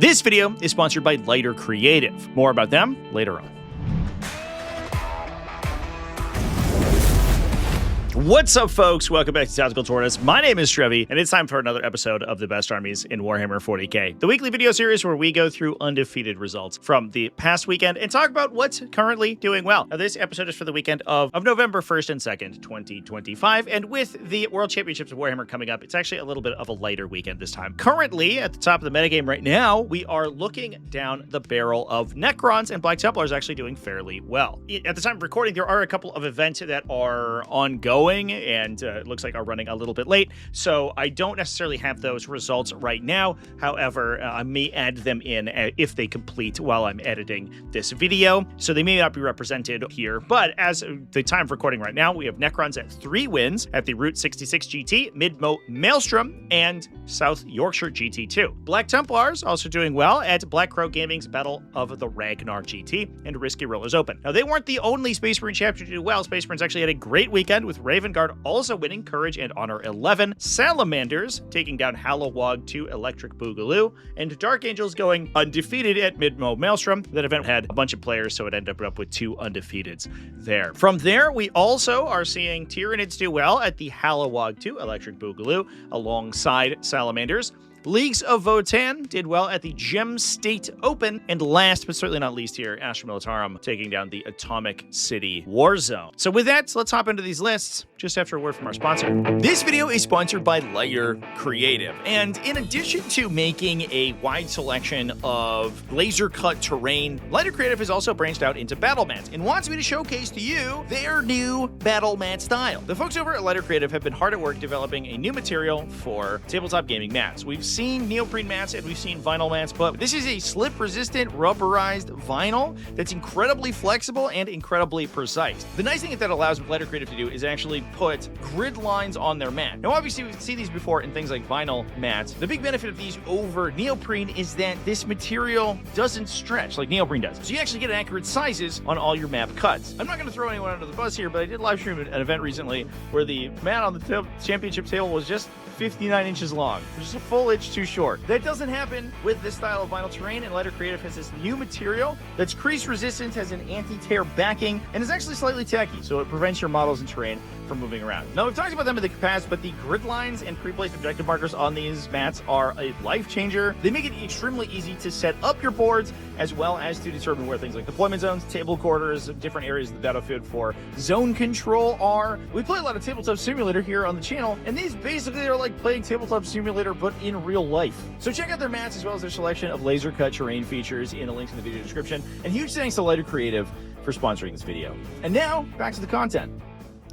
This video is sponsored by Lighter Creative. More about them later on. What's up, folks? Welcome back to TacticalTortoise. My name is Trevi, and it's time for another episode of the best armies in Warhammer 40k, the weekly video series where we go through undefeated results from the past weekend and talk about what's currently doing well. Now, this episode is for the weekend of November 1st and 2nd, 2025, and with the World Championships of Warhammer coming up, it's actually a little bit of a lighter weekend this time. Currently, at the top of the metagame right now, we are looking down the barrel of Necrons, and Black Templars actually doing fairly well. At the time of recording, there are a couple of events that are ongoing and it looks like are running a little bit late, so I don't necessarily have those results right now. However, I may add them in if they complete while I'm editing this video, so they may not be represented here. But as the time of recording right now, we have Necrons at 3 wins at the Route 66 GT, Mid-Mo Maelstrom, and South Yorkshire GT2. Black Templars also doing well at Black Crow Gaming's Battle of the Ragnar GT and Risky Rollers Open. Now, they weren't the only Space Marine chapter to do well. Space Marines actually had a great weekend, with Raven Guard also winning Courage and Honor 11, Salamanders taking down Hallowog 2 Electric Boogaloo, and Dark Angels going undefeated at Mid-Mo Maelstrom. That event had a bunch of players, so it ended up with 2 undefeateds there. From there, we also are seeing Tyranids do well at the Hallowog 2 Electric Boogaloo alongside Salamanders. Leagues of Votann did well at the Gem State Open, and last but certainly not least here, Astra Militarum taking down the Atomic City Warzone. So with that, let's hop into these lists just after a word from our sponsor. This video is sponsored by Lighter Creative, and in addition to making a wide selection of laser-cut terrain, Lighter Creative has also branched out into battle mats and wants me to showcase to you their new battle mat style. The folks over at Lighter Creative have been hard at work developing a new material for tabletop gaming mats. We've seen neoprene mats and we've seen vinyl mats, but this is a slip-resistant rubberized vinyl that's incredibly flexible and incredibly precise. The nice thing that allows Lighter Creative to do is actually put grid lines on their mat. Now, obviously, we've seen these before in things like vinyl mats. The big benefit of these over neoprene is that this material doesn't stretch like neoprene does, so you actually get accurate sizes on all your map cuts. I'm not going to throw anyone under the bus here, but I did live stream an event recently where the mat on the championship table was just 59 inches long, which is a full inch too short. That doesn't happen with this style of vinyl terrain, and Lighter Creative has this new material that's crease resistant, has an anti-tear backing, and is actually slightly tacky, so it prevents your models and terrain from moving around. Now, we've talked about them in the past, but the grid lines and pre-placed objective markers on these mats are a life changer. They make it extremely easy to set up your boards, as well as to determine where things like deployment zones, table quarters, different areas of the battlefield for zone control are. We play a lot of Tabletop Simulator here on the channel, and these basically are like playing Tabletop Simulator, but in real life. So check out their mats as well as their selection of laser cut terrain features in the links in the video description. And huge thanks to Lighter Creative for sponsoring this video. And now, back to the content.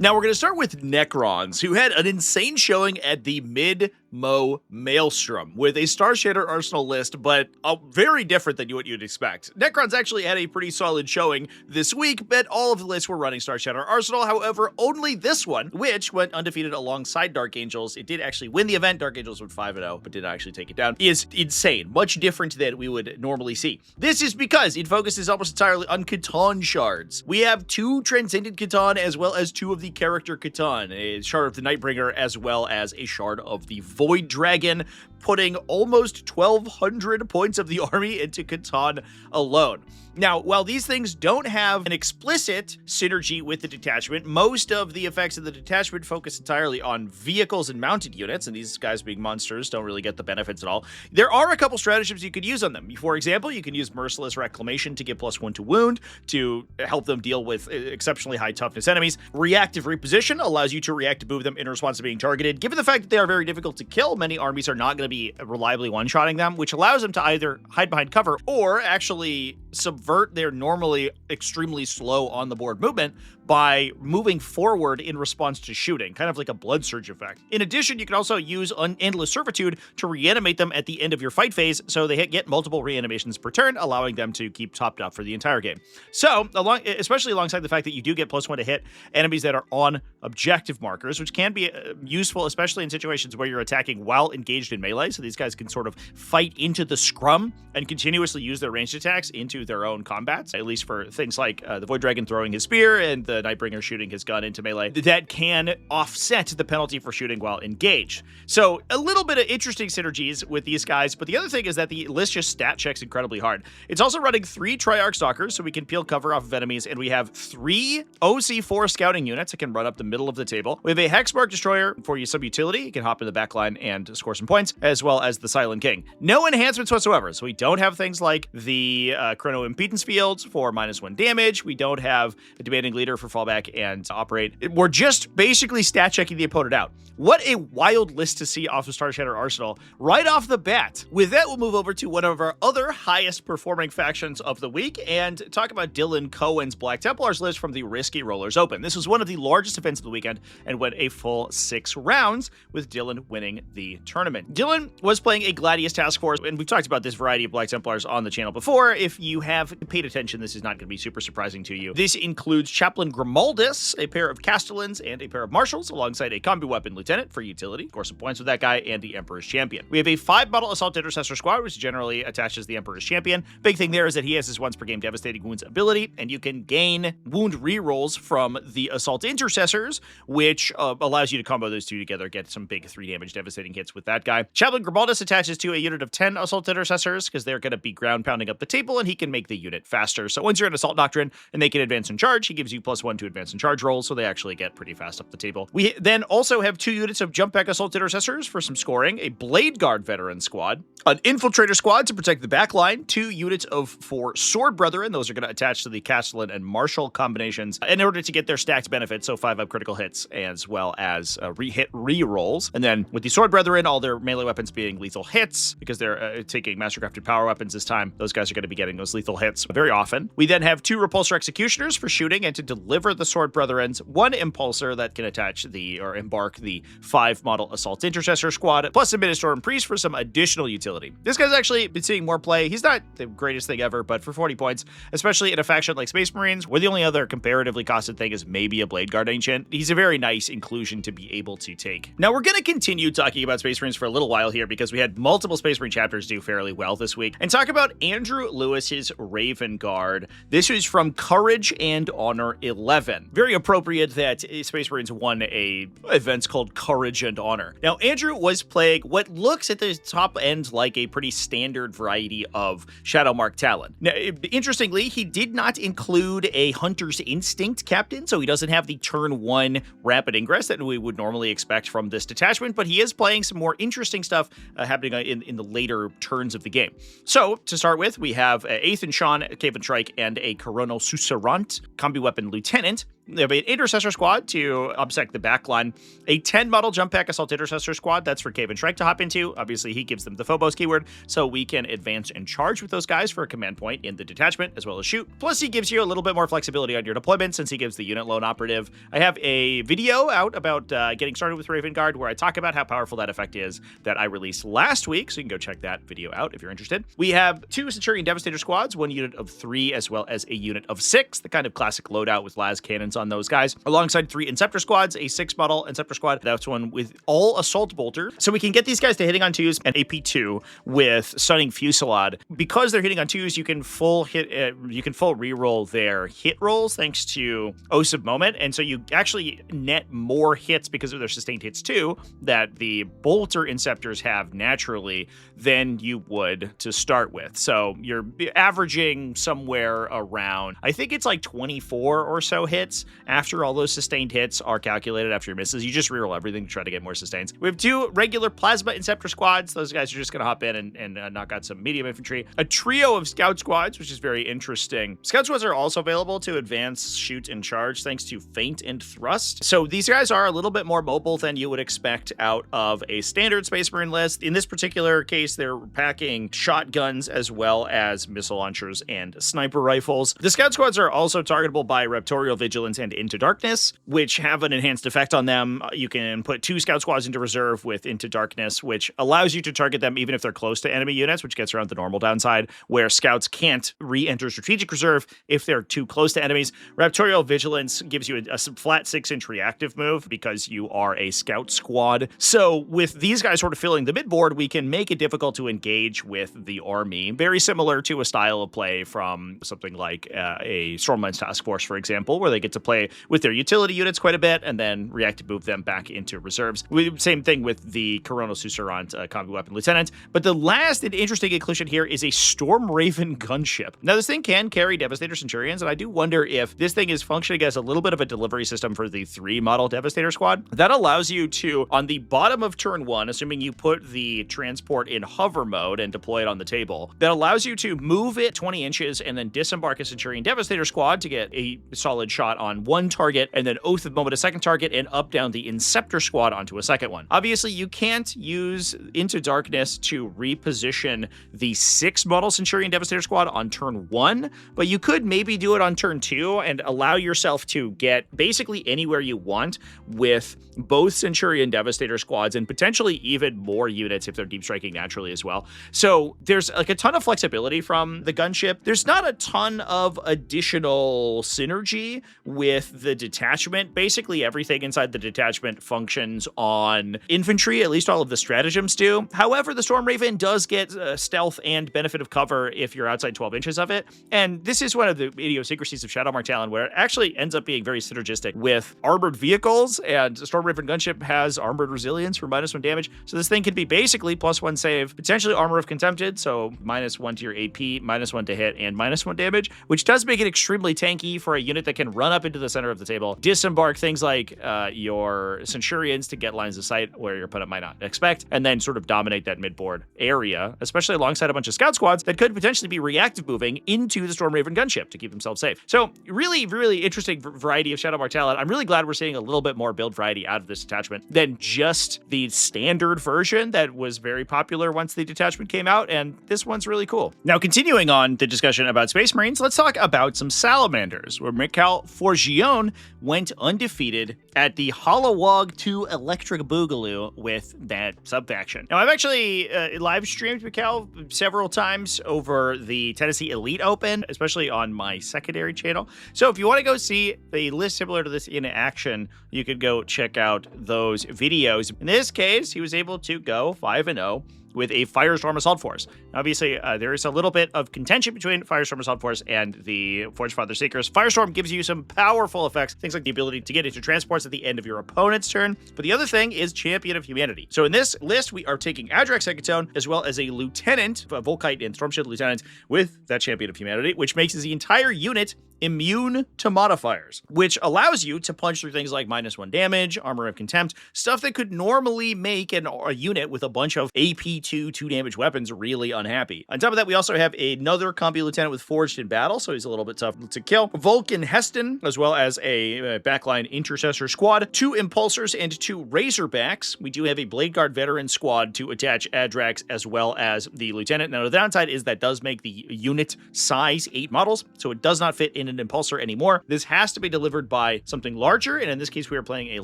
Now, we're going to start with Necrons, who had an insane showing at the Mid-Mo Maelstrom with a Star Shatter Arsenal list, but very different than what you'd expect. Necrons actually had a pretty solid showing this week, but all of the lists were running Star Shatter Arsenal. However, only this one, which went undefeated alongside Dark Angels, it did actually win the event. Dark Angels went 5-0, but did not actually take it down, is insane. Much different than we would normally see. This is because it focuses almost entirely on Catan shards. We have 2 Transcendent Catan as well as 2 of the character Catan, a shard of the Nightbringer as well as a shard of the Void Dragon, putting almost 1,200 points of the army into Catan alone. Now, while these things don't have an explicit synergy with the detachment, most of the effects of the detachment focus entirely on vehicles and mounted units, and these guys being monsters don't really get the benefits at all. There are a couple stratagems you could use on them. For example, you can use Merciless Reclamation to give +1 to wound to help them deal with exceptionally high toughness enemies. Reactive Reposition allows you to react to move them in response to being targeted. Given the fact that they are very difficult to kill, many armies are not going to be reliably one-shotting them, which allows them to either hide behind cover or actually subvert their normally extremely slow on-the-board movement by moving forward in response to shooting, kind of like a blood surge effect. In addition, you can also use Endless Servitude to reanimate them at the end of your fight phase, so they get multiple reanimations per turn, allowing them to keep topped up for the entire game. So, especially alongside the fact that you do get +1 to hit enemies that are on objective markers, which can be useful, especially in situations where you're attacking while engaged in melee, so these guys can sort of fight into the scrum and continuously use their ranged attacks into into their own combats, at least for things like the Void Dragon throwing his spear and the Nightbringer shooting his gun into melee, that can offset the penalty for shooting while engaged. So a little bit of interesting synergies with these guys, but the other thing is that the list just stat checks incredibly hard. It's also running 3 Triarch Stalkers, so we can peel cover off of enemies, and we have 3 OC4 scouting units that can run up the middle of the table. We have a Hexmark Destroyer for some utility. You can hop in the back line and score some points, as well as the Silent King. No enhancements whatsoever, so we don't have things like the Chrono Impedance Fields for -1 damage. We don't have a Demanding Leader for fallback and operate. We're just basically stat checking the opponent out. What a wild list to see off of Star Shatter Arsenal right off the bat. With that, we'll move over to one of our other highest performing factions of the week and talk about Dylan Cohen's Black Templars list from the Risky Rollers Open. This was one of the largest events of the weekend and went a full 6 rounds, with Dylan winning the tournament. Dylan was playing a Gladius Task Force, and we've talked about this variety of Black Templars on the channel before. If you have paid attention, this is not going to be super surprising to you. This includes Chaplain Grimaldus, a pair of Castellans, and a pair of Marshals, alongside a Combi Weapon Lieutenant for utility. Score some points with that guy, and the Emperor's Champion. We have a 5-model Assault Intercessor squad, which generally attaches the Emperor's Champion. Big thing there is that he has his once per game Devastating Wounds ability, and you can gain wound rerolls from the Assault Intercessors, which allows you to combo those two together, get some big 3 damage devastating hits with that guy. Chaplain Grimaldus attaches to a unit of 10 Assault Intercessors, because they're going to be ground pounding up the table, and he can make the unit faster. So once you're in Assault Doctrine and they can advance and charge, he gives you +1 to advance and charge rolls, so they actually get pretty fast up the table. We then also have 2 units of Jump Back Assault Intercessors for some scoring, a Blade Guard Veteran squad, an Infiltrator squad to protect the back line, 2 units of 4 Sword Brethren. Those are going to attach to the Castellan and Marshal combinations in order to get their stacked benefits, so 5-up critical hits as well as hit re-rolls. And then with the Sword Brethren, all their melee weapons being lethal hits, because they're taking Mastercrafted power weapons this time. Those guys are going to be getting those lethal hits very often. We then have 2 Repulsor Executioners for shooting and to deliver the Sword Brethren's, 1 Impulsor that can attach or embark the 5-model Assault Intercessor squad, plus a Ministorum Priest for some additional utility. This guy's actually been seeing more play. He's not the greatest thing ever, but for 40 points, especially in a faction like Space Marines, where the only other comparatively costed thing is maybe a Blade Guard Ancient, he's a very nice inclusion to be able to take. Now, we're going to continue talking about Space Marines for a little while here, because we had multiple Space Marine chapters do fairly well this week, and talk about Andrew Lewis's Raven Guard. This is from Courage and Honor 11. Very appropriate that Space Marines won a events called Courage and Honor. Now, Andrew was playing what looks at the top end like a pretty standard variety of Shadowmark Talon. Now, interestingly, he did not include a Hunter's Instinct captain, so he doesn't have the turn 1 rapid ingress that we would normally expect from this detachment, but he is playing some more interesting stuff happening in the later turns of the game. So, to start with, we have Athan Sean, Caven Shrike, and a Coronel Susurrant, Combi Weapon Lieutenant. We have an Intercessor squad to obsect the backline, a 10-model Jump Pack Assault Intercessor squad, that's for Caven Shrike to hop into. Obviously, he gives them the Phobos keyword, so we can advance and charge with those guys for a command point in the detachment, as well as shoot. Plus, he gives you a little bit more flexibility on your deployment, since he gives the unit lone operative. I have a video out about getting started with Raven Guard, where I talk about how powerful that effect is, that I released last week, so you can go check that video out if you're interested. We have 2 Centurion Devastator squads, 1 unit of 3, as well as a unit of 6, the kind of classic loadout with las cannons on those guys, alongside 3 Inceptor squads, a 6-model Inceptor squad. That's one with all Assault Bolter. So we can get these guys to hitting on 2s and AP2 with Stunning Fusillade. Because they're hitting on 2s, you can full reroll their hit rolls thanks to Oath of Moment, and so you actually net more hits because of their sustained hits too that the Bolter Inceptors have naturally than you would to start with. So you're averaging somewhere around, I think it's like 24 or so hits after all those sustained hits are calculated after your misses. You just reroll everything to try to get more sustains. We have 2 regular Plasma Inceptor squads. Those guys are just going to hop in and knock out some medium infantry. A trio of Scout squads, which is very interesting. Scout squads are also available to advance, shoot, and charge thanks to Feint and Thrust. So these guys are a little bit more mobile than you would expect out of a standard Space Marine list. In this particular case, they're packing shotguns as well as missile launchers and sniper rifles. The Scout squads are also targetable by Raptorial Vigilance Vigilance and Into Darkness, which have an enhanced effect on them. You can put 2 scout squads into reserve with Into Darkness, which allows you to target them even if they're close to enemy units, which gets around the normal downside, where scouts can't re-enter strategic reserve if they're too close to enemies. Raptorial Vigilance gives you a flat 6-inch reactive move because you are a scout squad. So with these guys sort of filling the midboard, we can make it difficult to engage with the army. Very similar to a style of play from something like a Stormlands Task Force, for example, where they get to play with their utility units quite a bit and then reactive move them back into reserves. Same thing with the Coronal Susurrant Combi Weapon Lieutenant. But the last and interesting inclusion here is a Stormraven gunship. Now, this thing can carry Devastator Centurions, and I do wonder if this thing is functioning as a little bit of a delivery system for the 3-model Devastator squad. That allows you to, on the bottom of turn 1, assuming you put the transport in hover mode and deploy it on the table, that allows you to move it 20 inches and then disembark a Centurion Devastator squad to get a solid shot on one target, and then Oath of Moment a second target, and up down the Inceptor squad onto a second one. Obviously, you can't use Into Darkness to reposition the 6-model Centurion Devastator squad on turn 1, but you could maybe do it on turn 2 and allow yourself to get basically anywhere you want with both Centurion Devastator squads and potentially even more units if they're deep striking naturally as well. So there's like a ton of flexibility from the gunship. There's not a ton of additional synergy with the detachment. Basically everything inside the detachment functions on infantry, at least all of the stratagems do. However, the Stormraven does get stealth and benefit of cover if you're outside 12 inches of it. And this is one of the idiosyncrasies of Shadowmark Talon, where it actually ends up being very synergistic with armored vehicles, and Stormraven gunship has armored resilience for -1 damage. So this thing could be basically +1 save, potentially Armor of Contempted, so -1 to your AP, -1 to hit, and -1 damage, which does make it extremely tanky for a unit that can run up into the center of the table, disembark things like your Centurions to get lines of sight where your opponent might not expect, and then sort of dominate that midboard area, especially alongside a bunch of scout squads that could potentially be reactive moving into the Stormraven gunship to keep themselves safe. So really, really interesting variety of Shadowmark Talon. I'm really glad we're seeing a little bit more build variety out of this detachment than just the standard version that was very popular once the detachment came out, and this one's really cool. Now, continuing on the discussion about Space Marines, let's talk about some Salamanders, where Mikhail Forgione went undefeated at the Hollowog 2 Electric Boogaloo with that sub-faction. Now, I've actually live streamed Mikhail several times over the Tennessee Elite Open, especially on my secondary channel. So if you want to go see a list similar to this in action, you could go check out those videos. In this case, he was able to go 5-0 with a Firestorm Assault Force. Obviously, there is a little bit of contention between Firestorm Assault Force and the Forgefather Seekers. Firestorm gives you some powerful effects, things like the ability to get into transports at the end of your opponent's turn. But the other thing is Champion of Humanity. So in this list, we are taking Adrak Secatone, as well as a Lieutenant, a Volkite and Stormshield Lieutenant, with that Champion of Humanity, which makes the entire unit immune to modifiers, which allows you to punch through things like -1 damage, Armor of Contempt, stuff that could normally make a unit with a bunch of AP2 2-damage weapons really unhappy. On top of that, we also have another Combi Lieutenant with Forged in Battle, so he's a little bit tough to kill. Vulcan Heston, as well as a backline Intercessor squad, 2 Impulsors and 2 Razorbacks. We do have a Blade Guard Veteran squad to attach Adrax as well as the Lieutenant. Now, the downside is that does make the unit size 8 models, so it does not fit in an Impulsor anymore. This has to be delivered by something larger, and in this case, we are playing a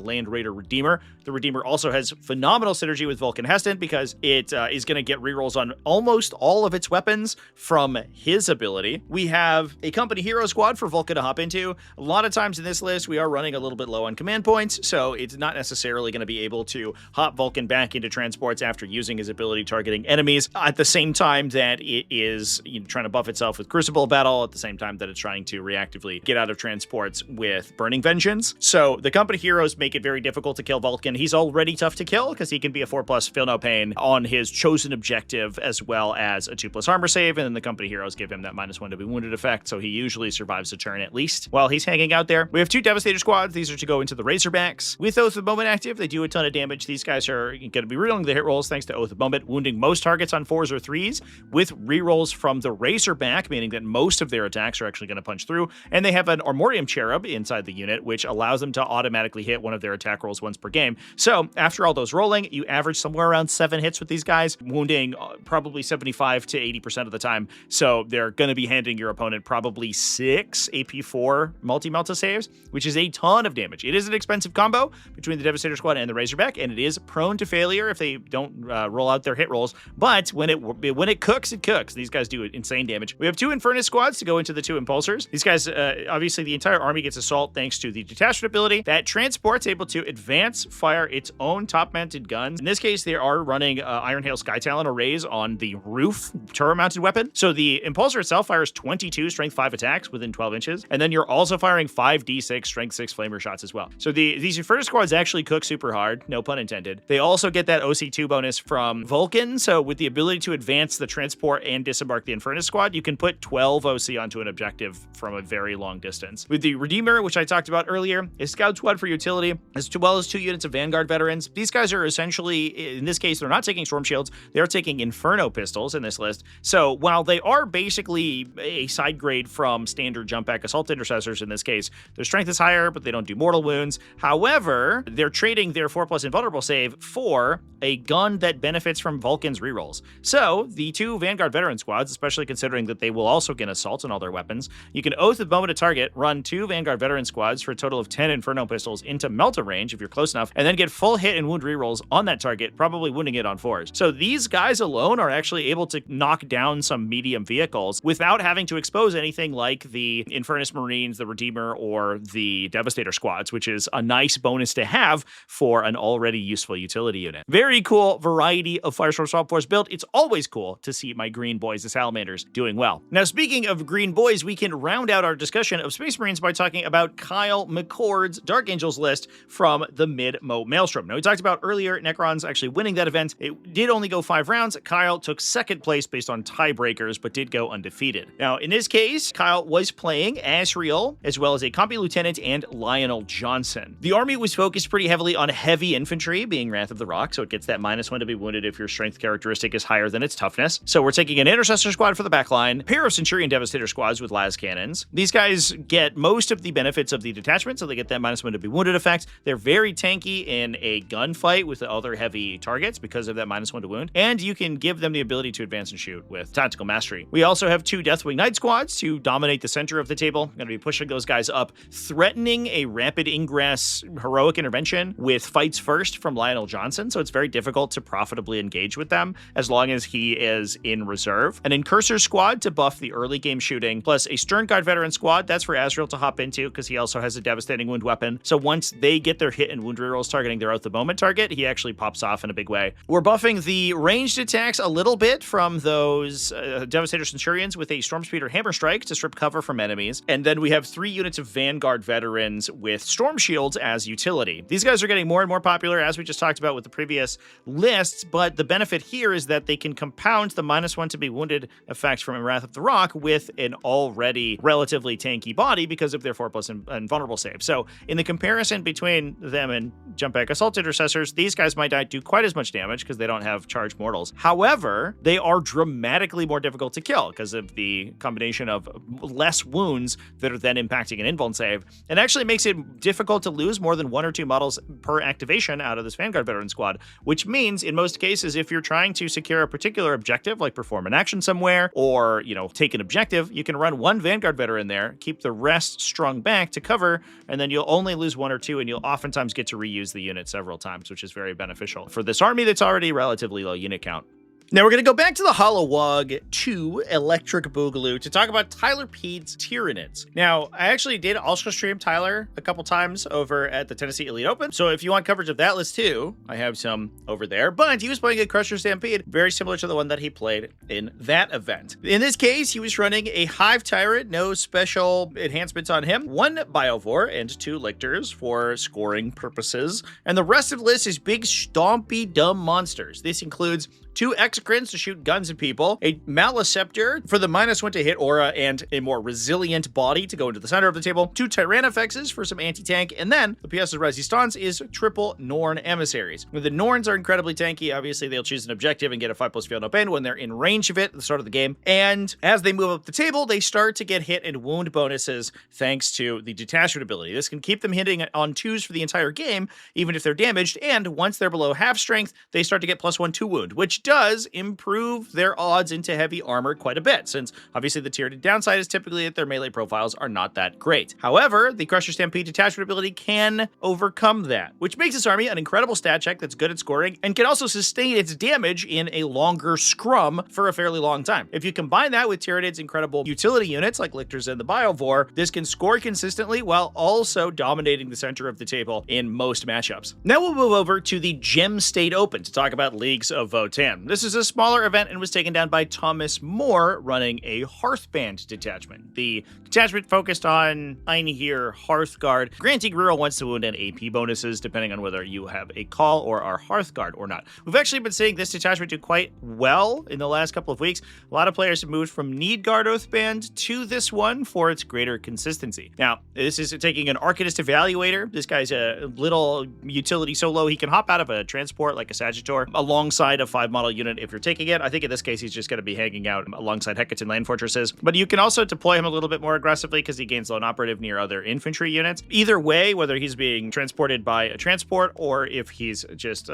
Land Raider Redeemer. The Redeemer also has phenomenal synergy with Vulcan Heston because it is going to get rerolls on almost all of its weapons from his ability. We have a Company Hero squad for Vulcan to hop into. A lot of times in this list, we are running a little bit low on command points, so it's not necessarily going to be able to hop Vulcan back into transports after using his ability targeting enemies at the same time that it is trying to buff itself with Crucible Battle, at the same time that it's trying to reactively get out of transports with Burning Vengeance. So the Company Heroes make it very difficult to kill Vulcan. He's already tough to kill because he can be a 4+ Feel No Pain on his chosen objective, as well as a 2+ armor save, and then the Company Heroes give him that -1 to be wounded effect, so he usually survives a turn at least while he's hanging out there. We have 2 Devastator squads. These are to go into the Razorbacks. With Oath of Moment active, they do a ton of damage. These guys are going to be rerolling the hit rolls thanks to Oath of Moment, wounding most targets on 4s or 3s with rerolls from the Razorback, meaning that most of their attacks are actually going to punch through, and they have an Armorium Cherub inside the unit, which allows them to automatically hit one of their attack rolls once per game. So after all those rolling, you average somewhere around 7 hits with these guys, wounding probably 70% 75 to 80% of the time. So they're going to be handing your opponent probably 6 AP4 multi-melta saves, which is a ton of damage. It is an expensive combo between the Devastator Squad and the Razorback, and it is prone to failure if they don't roll out their hit rolls. But when it cooks, it cooks. These guys do insane damage. We have 2 Infernus squads to go into the 2 Impulsors. These guys, obviously, the entire army gets assault thanks to the detachment ability. That transport's able to advance, fire its own top-mounted guns. In this case, they are running Iron Hail Sky Talon arrays on the roof turret-mounted weapon. So the Impulsor itself fires 22 Strength 5 attacks within 12 inches, and then you're also firing 5d6 Strength 6 Flamer shots as well. So these Infernus squads actually cook super hard, no pun intended. They also get that OC2 bonus from Vulcan, so with the ability to advance the transport and disembark the Infernus squad, you can put 12 OC onto an objective from a very long distance. With the Redeemer, which I talked about earlier, a scout squad for utility, as well as 2 units of Vanguard veterans. These guys are essentially, in this case, they're not taking Storm Shields, they're taking Inferno pistols in this list. So while they are basically a side grade from standard jump back assault intercessors in this case, their strength is higher, but they don't do mortal wounds. However, they're trading their 4+ invulnerable save for a gun that benefits from Vulcan's rerolls. So the 2 Vanguard veteran squads, especially considering that they will also get assault on all their weapons, you can oath the moment to target, run 2 Vanguard veteran squads for a total of 10 Inferno pistols into Melta range if you're close enough, and then get full hit and wound rerolls on that target, probably wounding it on 4s. So these guys alone are actually able to knock down some medium vehicles without having to expose anything like the Infernus Marines, the Redeemer, or the Devastator squads, which is a nice bonus to have for an already useful utility unit. Very cool variety of Firestorm Swamp Force build. It's always cool to see my green boys, the Salamanders, doing well. Now, speaking of green boys, we can round out our discussion of Space Marines by talking about Kyle McCord's Dark Angels list from the Mid-Mo Maelstrom. Now, we talked about earlier Necrons actually winning that event. It did only go 5 rounds. Kyle took 2nd place based on tiebreakers, but did go undefeated. Now, in this case, Kyle was playing Asriel, as well as a Compy Lieutenant and Lionel Johnson. The army was focused pretty heavily on heavy infantry, being Wrath of the Rock, so it gets that -1 to be wounded if your strength characteristic is higher than its toughness. So we're taking an Intercessor squad for the backline, pair of Centurion Devastator squads with las cannons. These guys get most of the benefits of the detachment, so they get that -1 to be wounded effect. They're very tanky in a gunfight with the other heavy targets because of that -1 to wound, and you can give them the ability to advance and shoot with Tactical Mastery. We also have 2 Deathwing Knight squads to dominate the center of the table. I'm going to be pushing those guys up, threatening a rapid ingress heroic intervention with fights first from Lionel Johnson, so it's very difficult to profitably engage with them as long as he is in reserve. An Incursor squad to buff the early game shooting, plus a Stern Guard veteran squad, that's for Asriel to hop into because he also has a devastating wound weapon. So once they get their hit and wound rerolls targeting their at the moment target, he actually pops off in a big way. We're buffing the ranged attacks a little bit from those Devastator Centurions with a Stormspeeder Hammer Strike to strip cover from enemies. And then we have 3 units of Vanguard veterans with Storm Shields as utility. These guys are getting more and more popular, as we just talked about with the previous lists, but the benefit here is that they can compound the -1 to be wounded effect from Wrath of the Rock with an already relatively tanky body because of their 4+ invulnerable save. So in the comparison between them and Jump Back Assault Intercessors, these guys might not do quite as much damage because they don't have charged mortals. However, they are dramatically more difficult to kill because of the combination of less wounds that are then impacting an invuln save. It actually makes it difficult to lose more than 1 or 2 models per activation out of this Vanguard veteran squad, which means in most cases, if you're trying to secure a particular objective, like perform an action somewhere or, take an objective, you can run 1 Vanguard veteran there, keep the rest strung back to cover, and then you'll only lose 1 or 2, and you'll oftentimes get to reuse the unit several times, which is very beneficial for this army that's already relatively low unit count. Now we're going to go back to the Holowog 2 Electric Boogaloo to talk about Tyler Pede's Tyranids. Now, I actually did also stream Tyler a couple times over at the Tennessee Elite Open, so if you want coverage of that list too, I have some over there, but he was playing a Crusher Stampede, very similar to the one that he played in that event. In this case, he was running a Hive Tyrant, no special enhancements on him, 1 Biovore and 2 Lictors for scoring purposes, and the rest of the list is big stompy dumb monsters. This includes 2 Exocrines to shoot guns at people, a Maleceptor for the -1 to hit aura and a more resilient body to go into the center of the table, 2 Tyrannofexes for some anti-tank, and then the pièce de résistance is triple Norn Emissaries. When the Norns are incredibly tanky, obviously they'll choose an objective and get a 5+ feel no pain when they're in range of it at the start of the game, and as they move up the table, they start to get hit and wound bonuses thanks to the detachment ability. This can keep them hitting on 2s for the entire game, even if they're damaged, and once they're below half strength, they start to get +1 to wound, which does improve their odds into heavy armor quite a bit, since obviously the Tyranid downside is typically that their melee profiles are not that great. However, the Crusher Stampede detachment ability can overcome that, which makes this army an incredible stat check that's good at scoring and can also sustain its damage in a longer scrum for a fairly long time. If you combine that with Tyranid's incredible utility units like Lictors and the Biovore, this can score consistently while also dominating the center of the table in most matchups. Now we'll move over to the Gem State Open to talk about Leagues of Votann. This is a smaller event and was taken down by Thomas Moore running a Hearthband detachment. The detachment focused on Einhir Hearthguard, granting reroll once to wound and AP bonuses depending on whether you have a call or are Hearthguard or not. We've actually been seeing this detachment do quite well in the last couple of weeks. A lot of players have moved from Needguard Oathband to this one for its greater consistency. Now, this is taking an Arcanist Evaluator. This guy's a little utility so low he can hop out of a transport like a Sagittor alongside a 5-model unit if you're taking it. I think in this case he's just going to be hanging out alongside Hecaton Land Fortresses, but you can also deploy him a little bit more aggressively because he gains lone operative near other infantry units. Either way, whether he's being transported by a transport or if he's just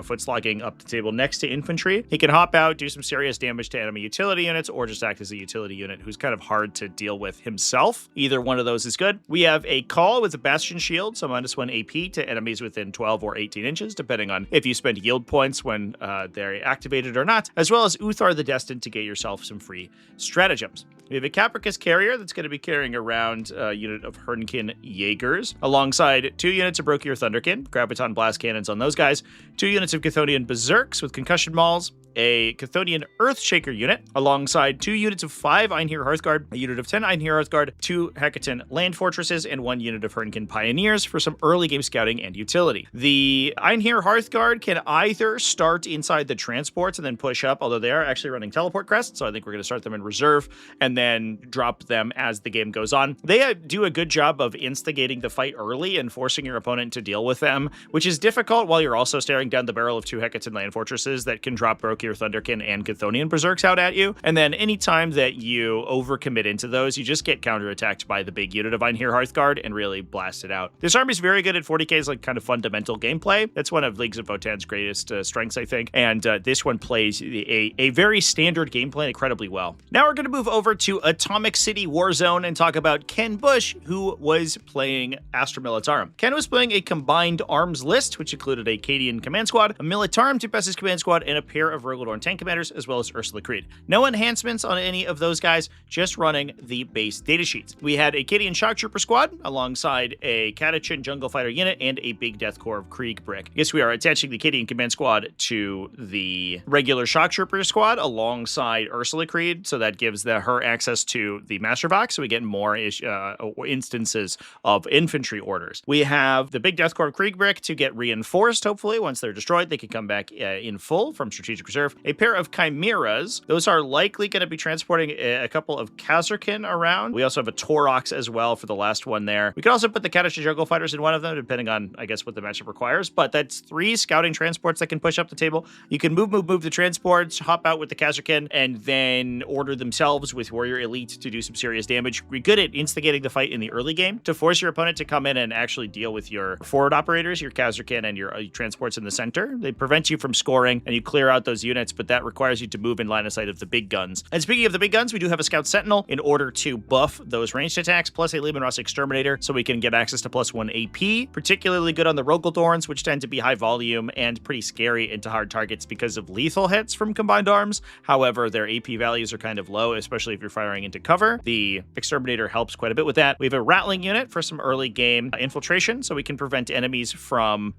foot slogging up the table next to infantry, he can hop out, do some serious damage to enemy utility units, or just act as a utility unit who's kind of hard to deal with himself. Either one of those is good. We have a call with a Bastion Shield, so -1 AP to enemies within 12 or 18 inches, depending on if you spend yield points when they're activated or not, as well as Uthar the Destined to get yourself some free stratagems. We have a Capricus Carrier that's going to be carrying around a unit of Hernkin Jaegers, alongside 2 units of Brokier Thunderkin, Graviton Blast Cannons on those guys, 2 units of Chthonian Berserks with Concussion Mauls, a Chthonian Earthshaker unit, alongside 2 units of 5 Einhir Hearthguard, a unit of 10 Einhir Hearthguard, 2 Hecaton Land Fortresses, and 1 unit of Hernkin Pioneers for some early game scouting and utility. The Einhir Hearthguard can either start inside the transports and then push up, although they are actually running Teleport Crest, so I think we're going to start them in reserve and then drop them as the game goes on. They do a good job of instigating the fight early and forcing your opponent to deal with them, which is difficult while you're also staring down the barrel of 2 Hecaton Land Fortresses that can drop Brokier Thunderkin and Chthonian Berserks out at you. And then anytime that you overcommit into those, you just get counterattacked by the big unit of Einhir Hearthguard and really blast it out. This army is very good at 40k's like kind of fundamental gameplay. That's one of Leagues of Votann's greatest strengths, I think. And this one plays a very standard gameplay incredibly well. Now we're going to move over to Atomic City Warzone and talk about Ken Bush, who was playing Astra Militarum. Ken was playing a combined arms list, which included a Cadian command squad, a Militarum Tempestus command squad, and a pair of Rogaldorn tank commanders, as well as Ursula Creed. No enhancements on any of those guys, just running the base datasheets. We had a Cadian Shock Trooper squad, alongside a Catachin Jungle Fighter unit, and a big Death Corps of Krieg Brick. I guess we are attaching the Cadian command squad to the regular Shock Trooper squad, alongside Ursula Creed, so that gives her access to the Master Box, so we get more instances of infantry orders. We have the big Death Corps of Krieg Brick to get reinforced, hopefully. Once they're destroyed, they can come back in full from Strategic Reserve. A pair of Chimeras. Those are likely going to be transporting a couple of Khazarkin around. We also have a Torox as well for the last one there. We could also put the Catachin Jungle Fighters in one of them, depending on, I guess, what the matchup requires, but that's 3 scouting transports that can push up the table. You can move the transports, hop out with the Khazarkin, and then order themselves with Warrior Elite to do some serious damage. We're good at instigating the fight in the early game to force your opponent to come in and actually deal with your forward operators, your Khazarkin, and your transports in the center. They prevent you from scoring, and you clear out those units, but that requires you to move in line of sight of the big guns. And speaking of the big guns, we do have a Scout Sentinel in order to buff those ranged attacks, plus a Leman Russ Exterminator, so we can get access to +1 AP. Particularly good on the Rogaldorns, which tend to be high volume and pretty scary into hard targets because of lethal hits from combined arms. However, their AP values are kind of low, especially if you're firing into cover. The Exterminator helps quite a bit with that. We have a Rattling unit for some early game infiltration, so we can prevent enemies from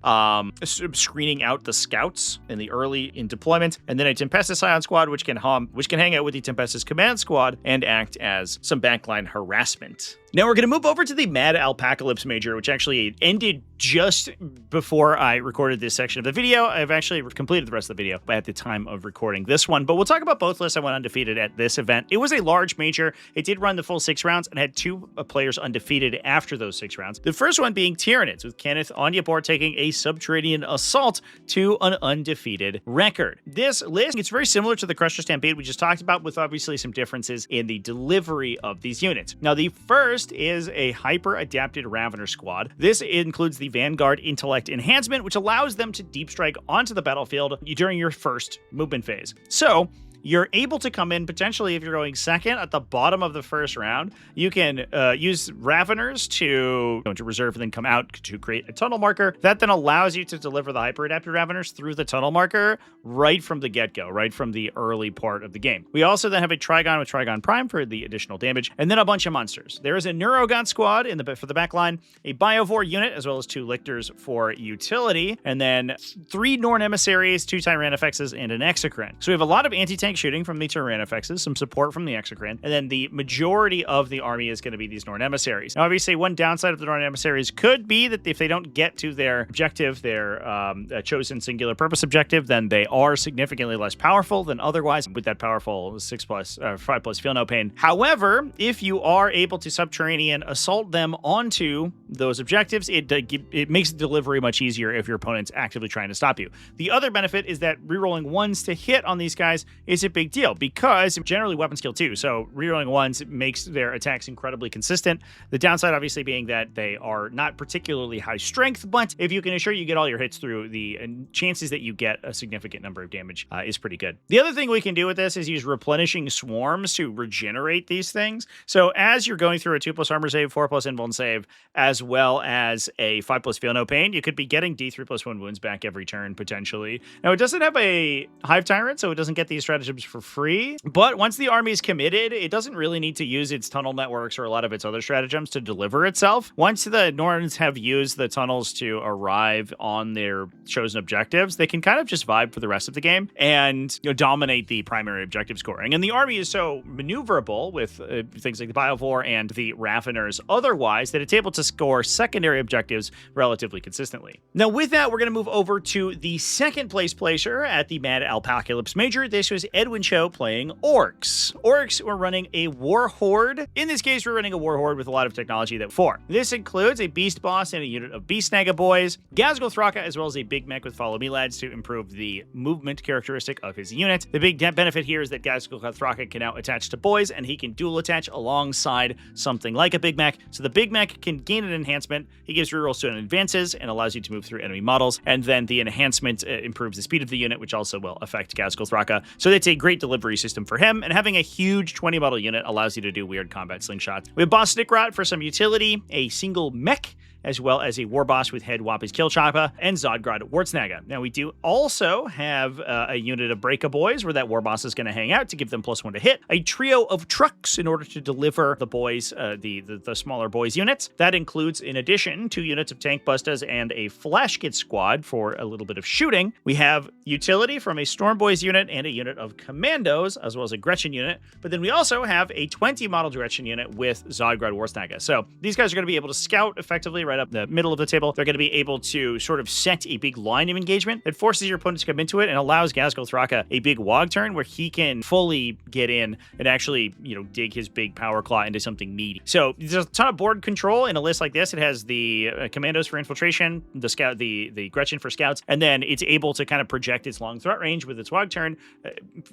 screening out the scouts in deployment. And then a Tempestus Ion squad, which can hang out with the Tempestus command squad and act as some backline harassment. Now we're going to move over to the Mad Alpacalypse Major, which actually ended just before I recorded this section of the video. I've actually completed the rest of the video at the time of recording this one, but we'll talk about both lists I went undefeated at this event. It was a large major. It did run the full 6 rounds and had 2 players undefeated after those 6 rounds. The first one being Tyranids, with Kenneth Onyapor taking a Subterranean Assault to an undefeated record. This list, it's very similar to the Crusher Stampede we just talked about, with obviously some differences in the delivery of these units. Now, the first first is a hyper-adapted Ravener squad. This includes the Vanguard Intellect Enhancement, which allows them to deep strike onto the battlefield during your first movement phase. So, you're able to come in potentially if you're going second at the bottom of the first round. You can use Raveners to reserve and then come out to create a tunnel marker. That then allows you to deliver the hyper-adapted Raveners through the tunnel marker right from the get-go, right from the early part of the game. We also then have a Trigon with Trigon Prime for the additional damage, and then a bunch of monsters. There is a Neurogaunt squad for the back line, a Biovore unit, as well as 2 Lictors for utility, and then 3 Norn Emissaries, 2 Tyrannifexes, and an Exocrine. So we have a lot of anti-tank shooting from the Tyrannifexes, some support from the Exocrine, and then the majority of the army is going to be these Norn Emissaries. Now, obviously, one downside of the Norn Emissaries could be that if they don't get to their objective, their chosen singular purpose objective, then they are significantly less powerful than otherwise with that powerful 5+ Feel No Pain. However, if you are able to Subterranean assault them onto those objectives, it makes the delivery much easier if your opponent's actively trying to stop you. The other benefit is that rerolling 1s to hit on these guys is a big deal because generally weapon skill 2, so rerolling 1s makes their attacks incredibly consistent. The downside obviously being that they are not particularly high strength, but if you can ensure you get all your hits through, the chances that you get a significant number of damage is pretty good. The other thing we can do with this is use replenishing swarms to regenerate these things. So as you're going through a 2+ armor save, 4+ invuln save, as well as a 5+ Feel No Pain, you could be getting D3+1 wounds back every turn potentially. Now it doesn't have a Hive Tyrant, so it doesn't get these stratagems for free, but once the army is committed, it doesn't really need to use its tunnel networks or a lot of its other stratagems to deliver itself. Once the Norns have used the tunnels to arrive on their chosen objectives, they can kind of just vibe for the rest of the game and dominate the primary objective scoring. And the army is so maneuverable with things like the Biovore and the Raveners otherwise that it's able to score secondary objectives relatively consistently. Now with that, we're going to move over to the second place placer at the Mad Alpacalypse Major. This was Edwin Cho playing Orks. Orks were running a War Horde. In this case, we're running a War Horde with a lot of technology that for. This includes a Beast Boss and a unit of Beast Naga Boys, Ghazghkull Thraka, as well as a Big Mech with Follow Me Lads to improve the movement characteristic of his unit. The big benefit here is that Ghazghkull Thraka can now attach to boys, and he can dual attach alongside something like a Big Mech. So the Big Mech can gain an enhancement. He gives rerolls to an advances and allows you to move through enemy models, and then the enhancement improves the speed of the unit, which also will affect Ghazghkull Thraka. So it's a great delivery system for him, and having a huge 20 model unit allows you to do weird combat slingshots. We have Boss Snickrot for some utility, a single mech, as well as a War Boss with Head Wappies Killchoppa, and Zodgrod Wartsnaga. Now, we do also have a unit of Breaka Boys where that War Boss is going to hang out to give them +1 to hit, a trio of trucks in order to deliver the boys, the smaller boys units. That includes, in addition, 2 units of Tank Bustas and a Flash Kit squad for a little bit of shooting. We have utility from a Storm Boys unit and a unit of Commandos, as well as a Gretchen unit, but then we also have a 20 model Gretchen unit with Zodgrod Wartsnaga. So these guys are going to be able to scout effectively right up the middle of the table. They're going to be able to sort of set a big line of engagement that forces your opponent to come into it and allows Ghazghkull Thraka a big Wog turn where he can fully get in and actually, dig his big power claw into something meaty. So there's a ton of board control in a list like this. It has the Commandos for infiltration, the Gretchen for scouts, and then it's able to kind of project its long threat range with its Wog turn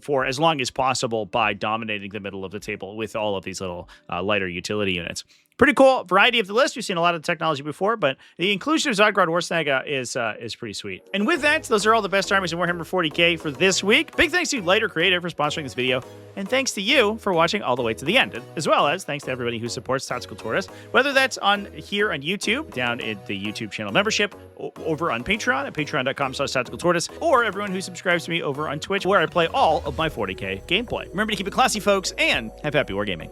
for as long as possible by dominating the middle of the table with all of these little lighter utility units. Pretty cool variety of the list. We've seen a lot of the technology before, but the inclusion of Zodgrod Wartsnaga is pretty sweet. And with that, those are all the best armies in Warhammer 40k for this week. Big thanks to Lighter Creative for sponsoring this video, and thanks to you for watching all the way to the end, as well as thanks to everybody who supports Tactical Tortoise, whether that's here on YouTube, down in the YouTube channel membership, over on Patreon at patreon.com/TacticalTortoise, or everyone who subscribes to me over on Twitch, where I play all of my 40k gameplay. Remember to keep it classy, folks, and have happy wargaming.